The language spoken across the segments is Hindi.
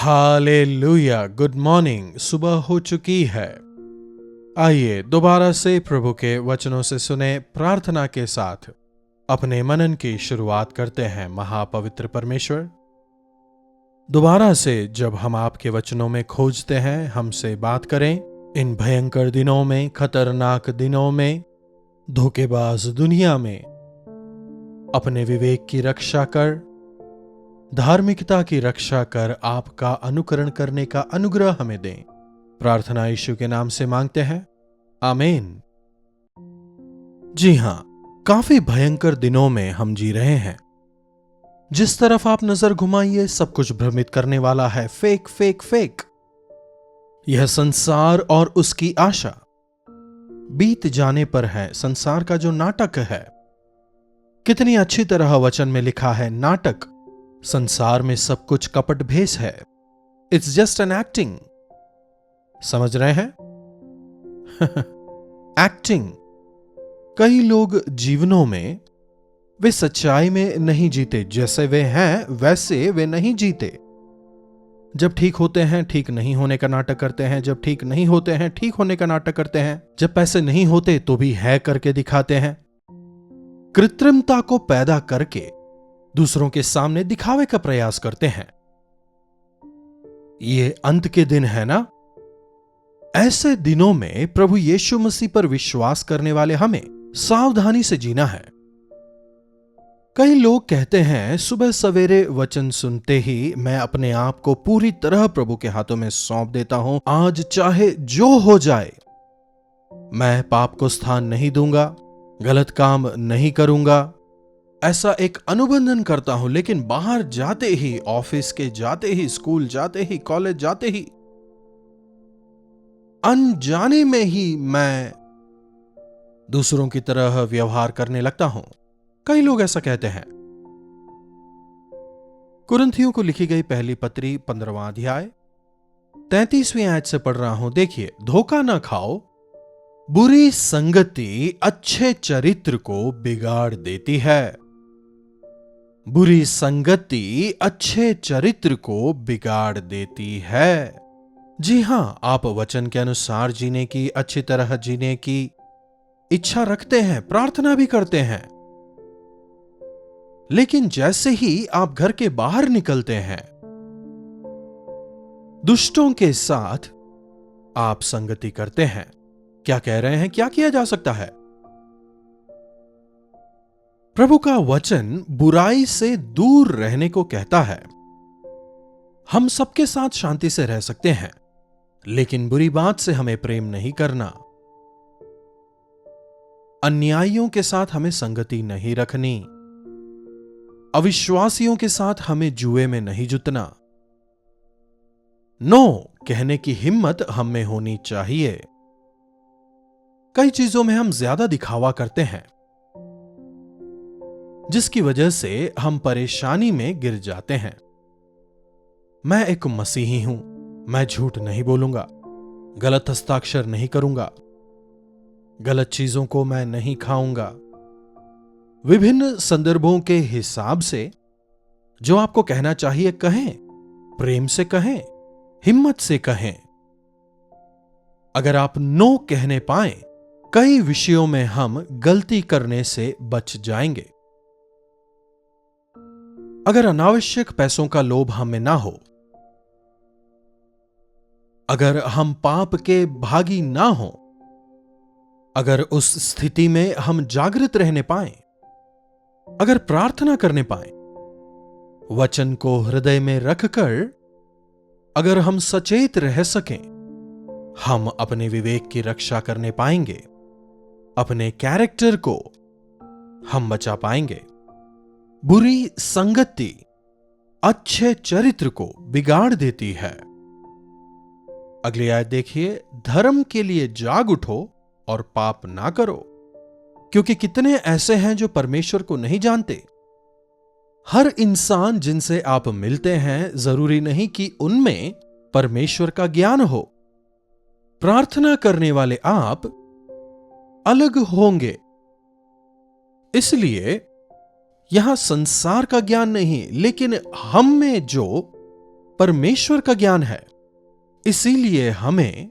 हालेलुया। Good morning. सुबह हो चुकी है। आइए दोबारा से प्रभु के वचनों से सुने प्रार्थना के साथ अपने मनन की शुरुआत करते हैं। महापवित्र परमेश्वर, दोबारा से जब हम आपके वचनों में खोजते हैं, हमसे बात करें। इन भयंकर दिनों में, खतरनाक दिनों में, धोखेबाज दुनिया में अपने विवेक की रक्षा कर, धार्मिकता की रक्षा कर आपका अनुकरण करने का अनुग्रह हमें दें। प्रार्थना यीशु के नाम से मांगते हैं, आमीन। जी हां, काफी भयंकर दिनों में हम जी रहे हैं। जिस तरफ आप नजर घुमाइए सब कुछ भ्रमित करने वाला है। Fake fake fake. यह संसार और उसकी आशा बीत जाने पर है। संसार का जो नाटक है, कितनी अच्छी तरह वचन में लिखा है, नाटक। संसार में सब कुछ कपट भेष है। It's just an acting. समझ रहे हैं? एक्टिंग। कई लोग जीवनों में वे सच्चाई में नहीं जीते। जैसे वे हैं वैसे वे नहीं जीते। जब ठीक होते हैं ठीक नहीं होने का नाटक करते हैं, जब ठीक नहीं होते हैं ठीक होने का नाटक करते हैं, जब पैसे नहीं होते तो भी है करके दिखाते हैं। कृत्रिमता को पैदा करके दूसरों के सामने दिखावे का प्रयास करते हैं। ये अंत के दिन है ना? ऐसे दिनों में प्रभु यीशु मसीह पर विश्वास करने वाले हमें सावधानी से जीना है। कई लोग कहते हैं, सुबह सवेरे वचन सुनते ही मैं अपने आप को पूरी तरह प्रभु के हाथों में सौंप देता हूं। आज चाहे जो हो जाए, मैं पाप को स्थान नहीं दूंगा, गलत काम नहीं करूंगा, ऐसा एक अनुबंधन करता हूं। लेकिन बाहर जाते ही, ऑफिस के जाते ही, स्कूल जाते ही, कॉलेज जाते ही, अनजाने में ही मैं दूसरों की तरह व्यवहार करने लगता हूं। कई लोग ऐसा कहते हैं। कुरिन्थियों को लिखी गई पहली पत्री 15वां अध्याय 33वीं आयत से पढ़ रहा हूं। देखिए, धोखा ना खाओ, बुरी संगति अच्छे चरित्र को बिगाड़ देती है। बुरी संगति अच्छे चरित्र को बिगाड़ देती है। जी हां, आप वचन के अनुसार जीने की, अच्छी तरह जीने की इच्छा रखते हैं, प्रार्थना भी करते हैं। लेकिन जैसे ही आप घर के बाहर निकलते हैं, दुष्टों के साथ आप संगति करते हैं। क्या कह रहे हैं? क्या किया जा सकता है? प्रभु का वचन बुराई से दूर रहने को कहता है। हम सबके साथ शांति से रह सकते हैं, लेकिन बुरी बात से हमें प्रेम नहीं करना। अन्यायियों के साथ हमें संगति नहीं रखनी। अविश्वासियों के साथ हमें जुए में नहीं जुतना। नो कहने की हिम्मत हम में होनी चाहिए। कई चीजों में हम ज्यादा दिखावा करते हैं, जिसकी वजह से हम परेशानी में गिर जाते हैं। मैं एक मसीही हूं, मैं झूठ नहीं बोलूंगा, गलत हस्ताक्षर नहीं करूंगा, गलत चीजों को मैं नहीं खाऊंगा। विभिन्न संदर्भों के हिसाब से जो आपको कहना चाहिए कहें, प्रेम से कहें, हिम्मत से कहें। अगर आप नो कहने पाए, कई विषयों में हम गलती करने से बच जाएंगे। अगर अनावश्यक पैसों का लोभ हम में ना हो, अगर हम पाप के भागी ना हो, अगर उस स्थिति में हम जागृत रहने पाए, अगर प्रार्थना करने पाए, वचन को हृदय में रखकर अगर हम सचेत रह सकें, हम अपने विवेक की रक्षा करने पाएंगे। अपने कैरेक्टर को हम बचा पाएंगे। बुरी संगति अच्छे चरित्र को बिगाड़ देती है। अगली आयत देखिए, धर्म के लिए जाग उठो और पाप ना करो, क्योंकि कितने ऐसे हैं जो परमेश्वर को नहीं जानते। हर इंसान जिनसे आप मिलते हैं, जरूरी नहीं कि उनमें परमेश्वर का ज्ञान हो। प्रार्थना करने वाले आप अलग होंगे। इसलिए यहां संसार का ज्ञान नहीं, लेकिन हम में जो परमेश्वर का ज्ञान है। इसीलिए हमें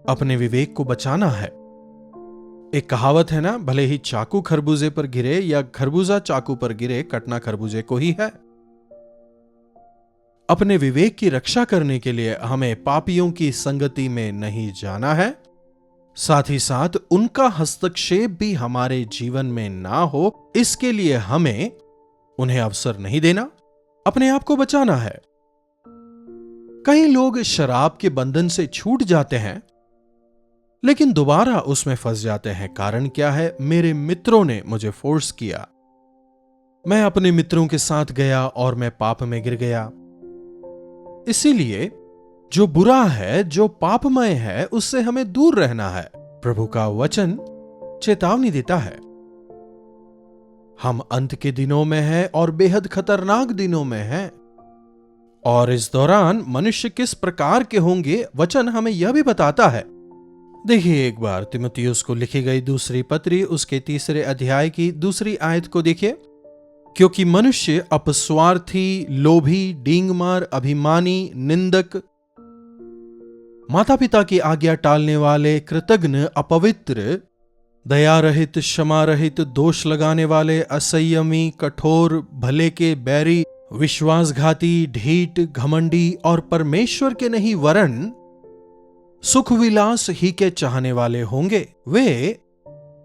अपने विवेक को बचाना है। एक कहावत है ना, भले ही चाकू खरबूजे पर गिरे या खरबूजा चाकू पर गिरे, कटना खरबूजे को ही है। अपने विवेक की रक्षा करने के लिए हमें पापियों की संगति में नहीं जाना है। साथ ही साथ उनका हस्तक्षेप भी हमारे जीवन में ना हो, इसके लिए हमें उन्हें अवसर नहीं देना, अपने आप को बचाना है। कई लोग शराब के बंधन से छूट जाते हैं, लेकिन दोबारा उसमें फंस जाते हैं। कारण क्या है? मेरे मित्रों ने मुझे फोर्स किया, मैं अपने मित्रों के साथ गया और मैं पाप में गिर गया। इसीलिए जो बुरा है, जो पापमय है, उससे हमें दूर रहना है। प्रभु का वचन चेतावनी देता है। हम अंत के दिनों में हैं और बेहद खतरनाक दिनों में हैं, और इस दौरान मनुष्य किस प्रकार के होंगे वचन हमें यह भी बताता है। देखिए एक बार तीमुथियुस को लिखी गई दूसरी पत्री, उसके 3 अध्याय की 2 आयत को देखिए। क्योंकि मनुष्य अपस्वार्थी, लोभी, डींगमार, अभिमानी, निंदक, माता पिता की आज्ञा टालने वाले, कृतघ्न, अपवित्र, दया रहित, क्षमा रहित, दोष लगाने वाले, असंयमी, कठोर, भले के बैरी, विश्वासघाती, ढीठ, घमंडी और परमेश्वर के नहीं वरन सुख विलास ही के चाहने वाले होंगे। वे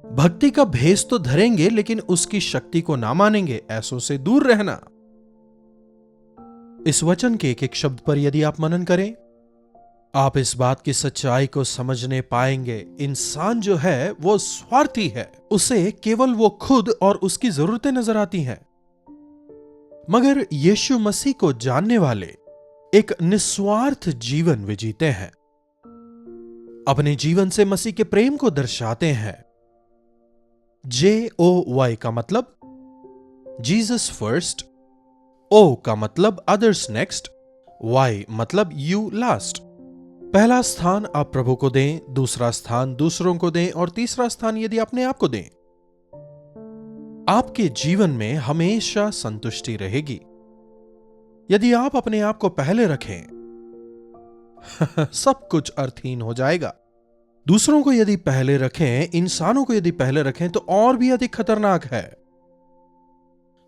भक्ति का भेष तो धरेंगे, लेकिन उसकी शक्ति को ना मानेंगे। ऐसों से दूर रहना। इस वचन के एक एक शब्द पर यदि आप मनन करें, आप इस बात की सच्चाई को समझने पाएंगे। इंसान जो है वो स्वार्थी है, उसे केवल वो खुद और उसकी जरूरतें नजर आती हैं। मगर यीशु मसीह को जानने वाले एक निस्वार्थ जीवन वे जीते हैं। अपने जीवन से मसीह के प्रेम को दर्शाते हैं। JOY का मतलब जीसस फर्स्ट, O का मतलब अदर्स नेक्स्ट, Y मतलब यू लास्ट। पहला स्थान आप प्रभु को दें, दूसरा स्थान दूसरों को दें, और तीसरा स्थान यदि अपने आप को दें। आपके जीवन में हमेशा संतुष्टि रहेगी। यदि आप अपने आप को पहले रखें सब कुछ अर्थहीन हो जाएगा। दूसरों को यदि पहले रखें, इंसानों को यदि पहले रखें, तो और भी अधिक खतरनाक है।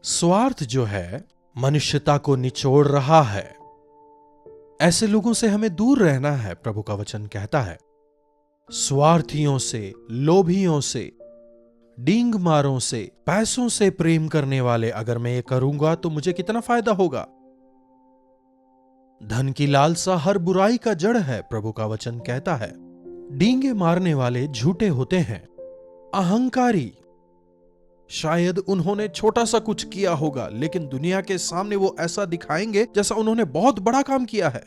स्वार्थ जो है मनुष्यता को निचोड़ रहा है। ऐसे लोगों से हमें दूर रहना है। प्रभु का वचन कहता है, स्वार्थियों से, लोभियों से, डींगमारों से, पैसों से प्रेम करने वाले, अगर मैं ये करूंगा तो मुझे कितना फायदा होगा। धन की लालसा हर बुराई का जड़ है, प्रभु का वचन कहता है। डींगे मारने वाले झूठे होते हैं, अहंकारी। शायद उन्होंने छोटा सा कुछ किया होगा, लेकिन दुनिया के सामने वो ऐसा दिखाएंगे जैसा उन्होंने बहुत बड़ा काम किया है।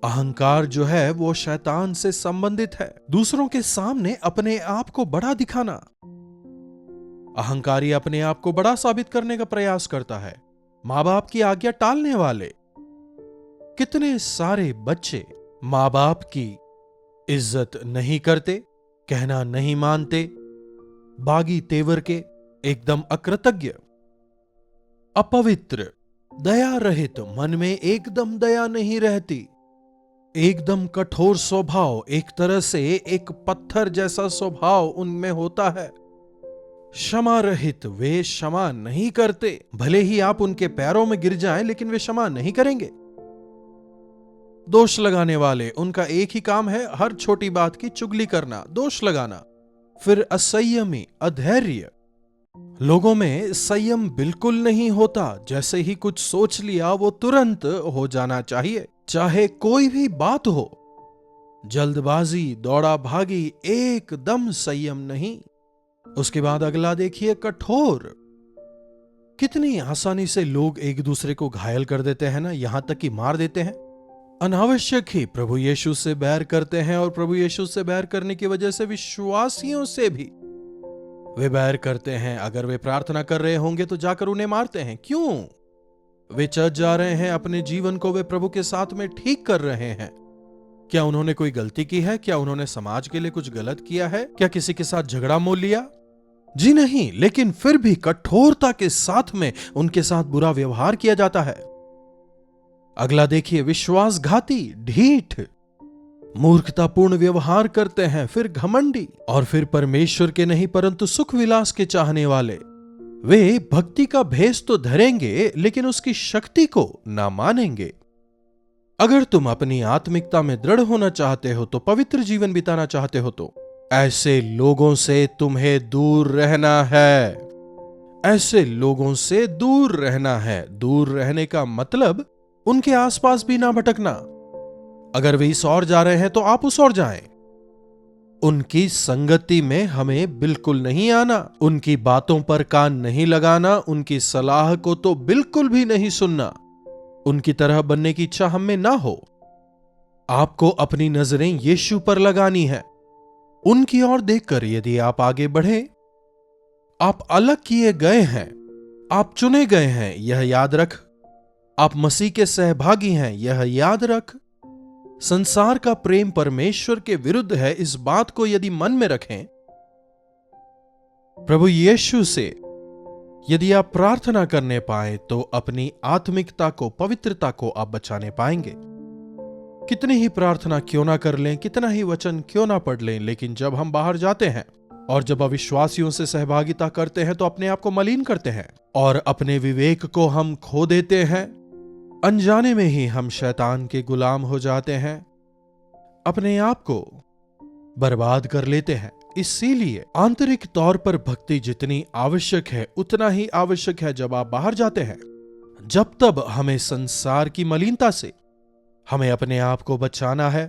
अहंकार जो है वो शैतान से संबंधित है। दूसरों के सामने अपने आप को बड़ा दिखाना। अहंकारी अपने आप को बड़ा साबित करने का प्रयास करता है। मां बाप की आज्ञा टालने वाले। कितने सारे बच्चे मां बाप की इज्जत नहीं करते, कहना नहीं मानते, बागी तेवर के, एकदम अकृतज्ञ, अपवित्र, दया रहित, मन में एकदम दया नहीं रहती, एकदम कठोर स्वभाव, एक तरह से एक पत्थर जैसा स्वभाव उनमें होता है। क्षमा रहित, वे क्षमा नहीं करते। भले ही आप उनके पैरों में गिर जाएं, लेकिन वे क्षमा नहीं करेंगे। दोष लगाने वाले, उनका एक ही काम है, हर छोटी बात की चुगली करना, दोष लगाना। फिर असंयमी, अधैर्य, लोगों में संयम बिल्कुल नहीं होता। जैसे ही कुछ सोच लिया वो तुरंत हो जाना चाहिए, चाहे कोई भी बात हो। जल्दबाजी, दौड़ा भागी, एकदम संयम नहीं। उसके बाद अगला देखिए, कठोर। कितनी आसानी से लोग एक दूसरे को घायल कर देते हैं ना, यहां तक कि मार देते हैं। अनावश्यक ही प्रभु यीशु से बैर करते हैं, और प्रभु यीशु से बैर करने की वजह से विश्वासियों से भी वे बैर करते हैं। अगर वे प्रार्थना कर रहे होंगे तो जाकर उन्हें मारते हैं। क्यों? वे चर्च जा रहे हैं, अपने जीवन को वे प्रभु के साथ में ठीक कर रहे हैं। क्या उन्होंने कोई गलती की है? क्या उन्होंने समाज के लिए कुछ गलत किया है? क्या किसी के साथ झगड़ा मोल लिया? जी नहीं, लेकिन फिर भी कठोरता के साथ में उनके साथ बुरा व्यवहार किया जाता है। अगला देखिए, विश्वासघाती, ढीठ, मूर्खतापूर्ण व्यवहार करते हैं, फिर घमंडी, और फिर परमेश्वर के नहीं परंतु सुख विलास के चाहने वाले। वे भक्ति का भेष तो धरेंगे लेकिन उसकी शक्ति को ना मानेंगे। अगर तुम अपनी आत्मिकता में दृढ़ होना चाहते हो, तो पवित्र जीवन बिताना चाहते हो, तो ऐसे लोगों से तुम्हें दूर रहना है। ऐसे लोगों से दूर रहना है। दूर रहने का मतलब उनके आसपास भी ना भटकना। अगर वे इस ओर जा रहे हैं तो आप उस ओर जाएं। उनकी संगति में हमें बिल्कुल नहीं आना, उनकी बातों पर कान नहीं लगाना, उनकी सलाह को तो बिल्कुल भी नहीं सुनना। उनकी तरह बनने की इच्छा हम में ना हो। आपको अपनी नजरें यीशु पर लगानी है। उनकी ओर देखकर यदि आप आगे बढ़े, आप अलग किए गए हैं, आप चुने गए हैं, यह याद रख। आप मसीह के सहभागी हैं, यह याद रख। संसार का प्रेम परमेश्वर के विरुद्ध है, इस बात को यदि मन में रखें। प्रभु यीशु से यदि आप प्रार्थना करने पाए तो अपनी आत्मिकता को, पवित्रता को आप बचाने पाएंगे। कितनी ही प्रार्थना क्यों ना कर लें, कितना ही वचन क्यों ना पढ़ लें, लेकिन जब हम बाहर जाते हैं और जब अविश्वासियों से सहभागिता करते हैं तो अपने आप को मलिन करते हैं और अपने विवेक को हम खो देते हैं। अनजाने में ही हम शैतान के गुलाम हो जाते हैं, अपने आप को बर्बाद कर लेते हैं। इसीलिए आंतरिक तौर पर भक्ति जितनी आवश्यक है, उतना ही आवश्यक है जब आप बाहर जाते हैं। जब तब हमें संसार की मलिनता से हमें अपने आप को बचाना है।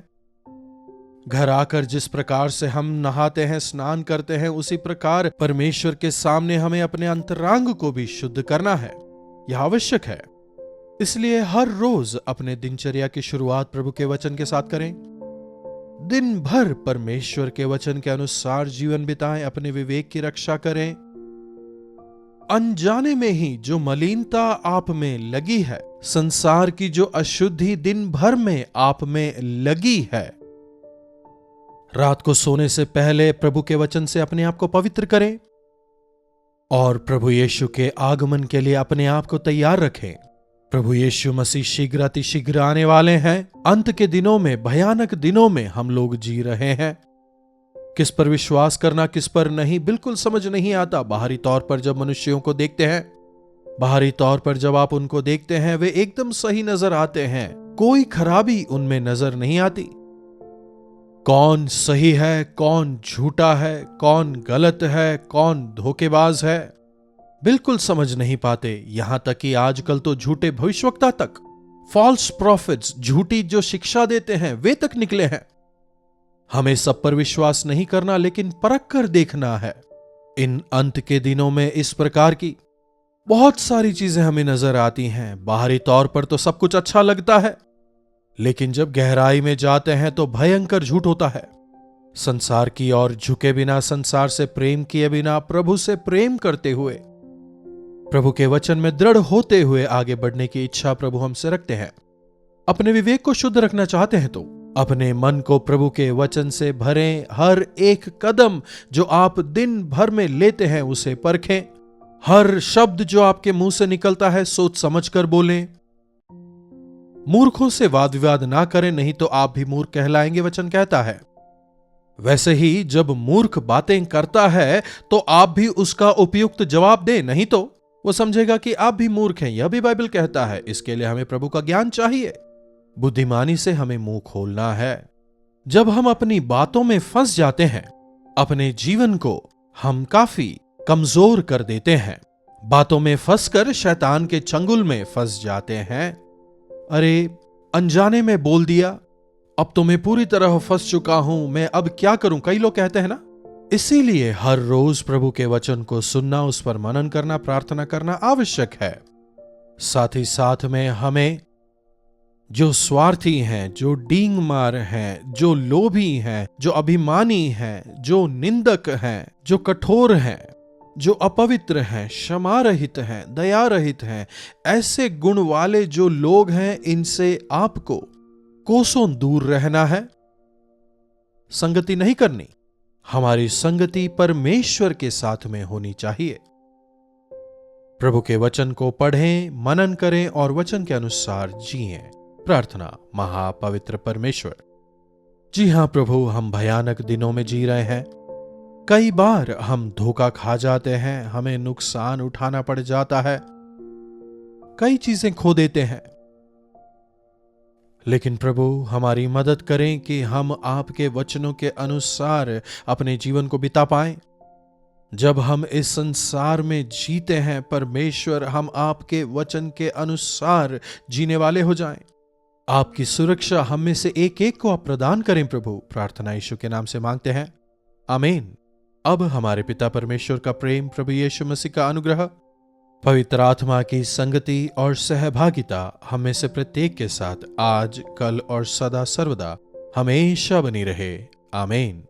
घर आकर जिस प्रकार से हम नहाते हैं, स्नान करते हैं, उसी प्रकार परमेश्वर के सामने हमें अपने अंतरांग को भी शुद्ध करना है। यह आवश्यक है। इसलिए हर रोज अपने दिनचर्या की शुरुआत प्रभु के वचन के साथ करें। दिन भर परमेश्वर के वचन के अनुसार जीवन बिताएं, अपने विवेक की रक्षा करें। अनजाने में ही जो मलिनता आप में लगी है, संसार की जो अशुद्धि दिन भर में आप में लगी है, रात को सोने से पहले प्रभु के वचन से अपने आप को पवित्र करें और प्रभु यीशु के आगमन के लिए अपने आप को तैयार रखें। प्रभु यीशु मसीह शीघ्र अतिशीघ्र आने वाले हैं। अंत के दिनों में, भयानक दिनों में हम लोग जी रहे हैं। किस पर विश्वास करना, किस पर नहीं, बिल्कुल समझ नहीं आता। बाहरी तौर पर जब मनुष्यों को देखते हैं, बाहरी तौर पर जब आप उनको देखते हैं, वे एकदम सही नजर आते हैं, कोई खराबी उनमें नजर नहीं आती। कौन सही है, कौन झूठा है, कौन गलत है, कौन धोखेबाज है, बिल्कुल समझ नहीं पाते। यहां तक कि आजकल तो झूठे भविष्यवक्ता तक, फॉल्स प्रॉफिट्स, झूठी जो शिक्षा देते हैं, वे तक निकले हैं। हमें सब पर विश्वास नहीं करना, लेकिन परख कर देखना है। इन अंत के दिनों में इस प्रकार की बहुत सारी चीजें हमें नजर आती हैं। बाहरी तौर पर तो सब कुछ अच्छा लगता है, लेकिन जब गहराई में जाते हैं तो भयंकर झूठ होता है। संसार की ओर झुके बिना, संसार से प्रेम किए बिना, प्रभु से प्रेम करते हुए, प्रभु के वचन में दृढ़ होते हुए आगे बढ़ने की इच्छा प्रभु हमसे रखते हैं। अपने विवेक को शुद्ध रखना चाहते हैं तो अपने मन को प्रभु के वचन से भरें। हर एक कदम जो आप दिन भर में लेते हैं उसे परखें। हर शब्द जो आपके मुंह से निकलता है सोच समझ कर बोलें। मूर्खों से वाद विवाद ना करें, नहीं तो आप भी मूर्ख कहलाएंगे, वचन कहता है। वैसे ही जब मूर्ख बातें करता है तो आप भी उसका उपयुक्त जवाब दें, नहीं तो वो समझेगा कि आप भी मूर्ख हैं। यह भी बाइबल कहता है। इसके लिए हमें प्रभु का ज्ञान चाहिए। बुद्धिमानी से हमें मुंह खोलना है। जब हम अपनी बातों में फंस जाते हैं, अपने जीवन को हम काफी कमजोर कर देते हैं। बातों में फंसकर शैतान के चंगुल में फंस जाते हैं। अरे अनजाने में बोल दिया, अब तो मैं पूरी तरह फंस चुका हूं, मैं अब क्या करूं, कई लोग कहते हैं ना। इसीलिए हर रोज प्रभु के वचन को सुनना, उस पर मनन करना, प्रार्थना करना आवश्यक है। साथ ही साथ में हमें जो स्वार्थी हैं, जो डींग मार हैं, जो लोभी हैं, जो अभिमानी हैं, जो निंदक हैं, जो कठोर हैं, जो अपवित्र हैं, क्षमा रहित हैं, दया रहित हैं, ऐसे गुण वाले जो लोग हैं, इनसे आपको कोसों दूर रहना है। संगति नहीं करनी। हमारी संगति परमेश्वर के साथ में होनी चाहिए। प्रभु के वचन को पढ़ें, मनन करें और वचन के अनुसार जिएं। प्रार्थना। महापवित्र परमेश्वर, जी हां प्रभु, हम भयानक दिनों में जी रहे हैं। कई बार हम धोखा खा जाते हैं, हमें नुकसान उठाना पड़ जाता है, कई चीजें खो देते हैं। लेकिन प्रभु, हमारी मदद करें कि हम आपके वचनों के अनुसार अपने जीवन को बिता पाएं। जब हम इस संसार में जीते हैं परमेश्वर, हम आपके वचन के अनुसार जीने वाले हो जाएं। आपकी सुरक्षा हम में से एक एक को आप प्रदान करें प्रभु। प्रार्थना यीशु के नाम से मांगते हैं, आमीन। अब हमारे पिता परमेश्वर का प्रेम, प्रभु यीशु मसीह का अनुग्रह, पवित्र आत्मा की संगति और सहभागिता हम में से प्रत्येक के साथ आज, कल और सदा सर्वदा हमेशा बनी रहे, आमीन।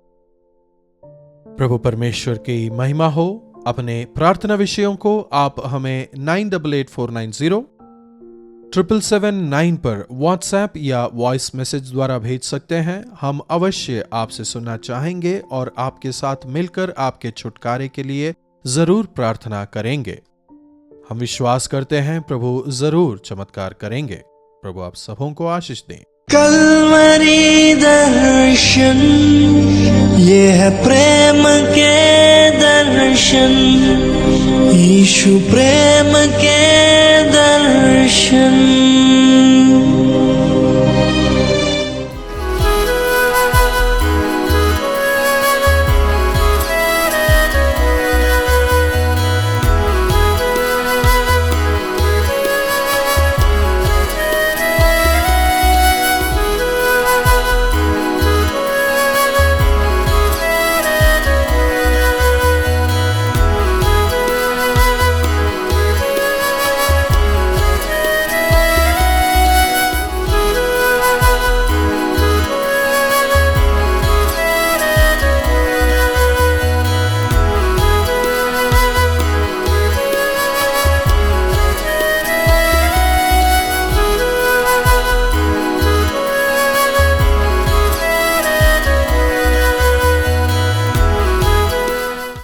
प्रभु परमेश्वर की महिमा हो। अपने प्रार्थना विषयों को आप हमें 9884907779 पर व्हाट्सएप या वॉइस मैसेज द्वारा भेज सकते हैं। हम अवश्य आपसे सुनना चाहेंगे और आपके साथ मिलकर आपके छुटकारे के लिए जरूर प्रार्थना करेंगे। हम विश्वास करते हैं प्रभु जरूर चमत्कार करेंगे। प्रभु आप सबों को आशीष दें। कल्वरी दर्शन, ये है प्रेम के दर्शन, यीशु प्रेम के दर्शन।